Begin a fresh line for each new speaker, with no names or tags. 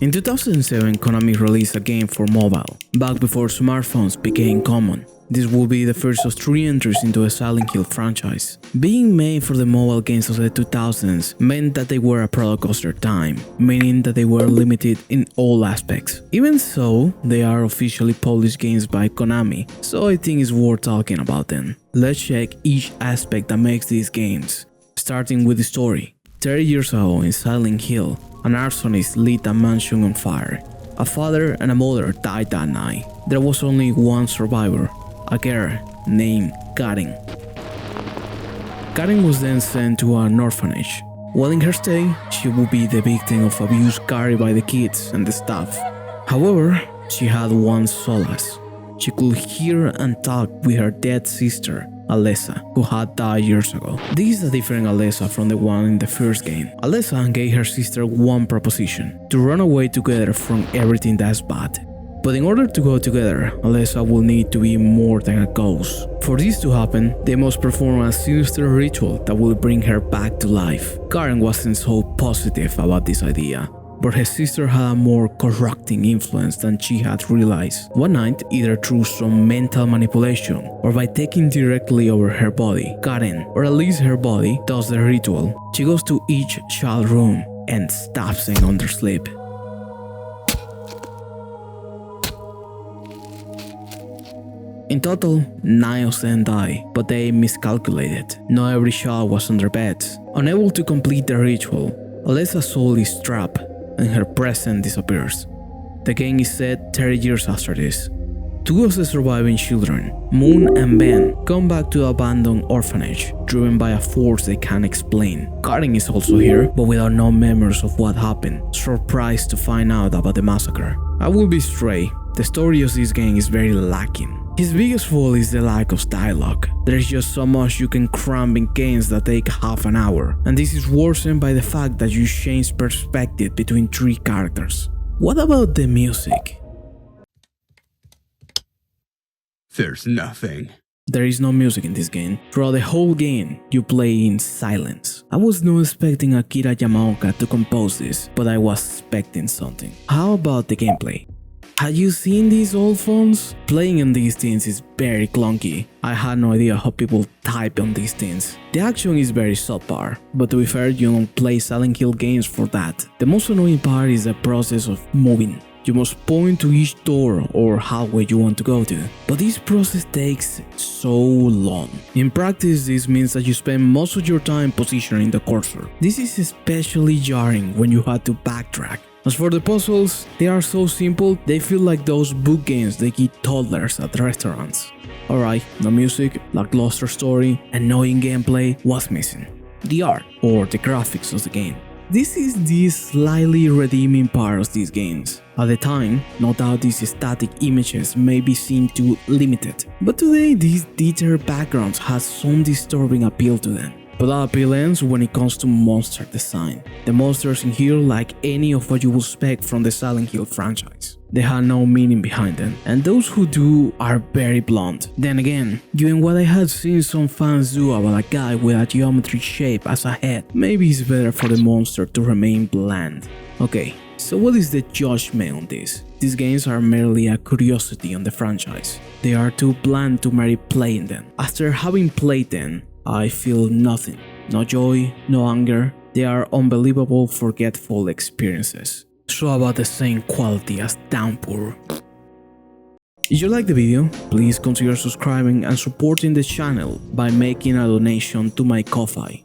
In 2007, Konami released a game for mobile, back before smartphones became common. This will be the first of 3 entries into the Silent Hill franchise. Being made for the mobile games of the 2000s meant that they were a product of their time, meaning that they were limited in all aspects. Even so, they are officially published games by Konami, so I think it's worth talking about them. Let's check each aspect that makes these games, starting with the story. 30 years ago in Silent Hill, an arsonist lit a mansion on fire. A father and a mother died that night. There was only one survivor, a girl named Karen. Karen was then sent to an orphanage. While in her stay, she would be the victim of abuse carried by the kids and the staff. However, she had one solace. She could hear and talk with her dead sister, Alessa, who had died years ago. This is a different Alessa from the one in the first game. Alessa gave her sister one proposition: to run away together from everything that's bad. But in order to go together, Alessa will need to be more than a ghost. For this to happen, they must perform a sinister ritual that will bring her back to life. Karen wasn't so positive about this idea, but her sister had a more corrupting influence than she had realized. One night, either through some mental manipulation or by taking directly over her body, Karen, or at least her body, does the ritual. She goes to each child's room and stabs them on their sleep. In total, 9 of them die, but they miscalculated. Not every child was on their beds. Unable to complete the ritual, Alessa's soul is trapped and her present disappears. The game is set 30 years after this. 2 of the surviving children, Moon and Ben, come back to the abandoned orphanage, driven by a force they can't explain. Karen is also here, but without no memories of what happened, surprised to find out about the massacre. I will be straight, the story of this game is very lacking. His biggest fault is the lack of dialogue. There is just so much you can cram in games that take half an hour, and this is worsened by the fact that you change perspective between 3 characters. What about the music?
There's nothing.
There is no music in this game. Throughout the whole game, you play in silence. I was not expecting Akira Yamaoka to compose this, but I was expecting something. How about the gameplay? Have you seen these old phones? Playing on these things is very clunky. I had no idea how people type on these things. The action is very subpar, but to be fair, you don't play Silent Hill games for that. The most annoying part is the process of moving. You must point to each door or hallway you want to go to, but this process takes so long. In practice, this means that you spend most of your time positioning the cursor. This is especially jarring when you have to backtrack. As for the puzzles, they are so simple, they feel like those book games they give toddlers at restaurants. Alright, no music, lackluster story, annoying gameplay. What's missing? The art, or the graphics of the game. This is the slightly redeeming part of these games. At the time, no doubt these static images may be seen too limited, but today these detailed backgrounds have some disturbing appeal to them. But that appeal ends when it comes to monster design. The monsters in here like any of what you would expect from the Silent Hill franchise. They have no meaning behind them, and those who do are very blunt. Then again, given what I had seen some fans do about a guy with a geometry shape as a head, maybe it's better for the monster to remain bland. Okay, so what is the judgment on this? These games are merely a curiosity on the franchise. They are too bland to merit playing them. After having played them, I feel nothing. No joy, no anger. They are unbelievable, forgetful experiences. So about the same quality as Downpour. If you like the video, please consider subscribing and supporting the channel by making a donation to my Ko-Fi.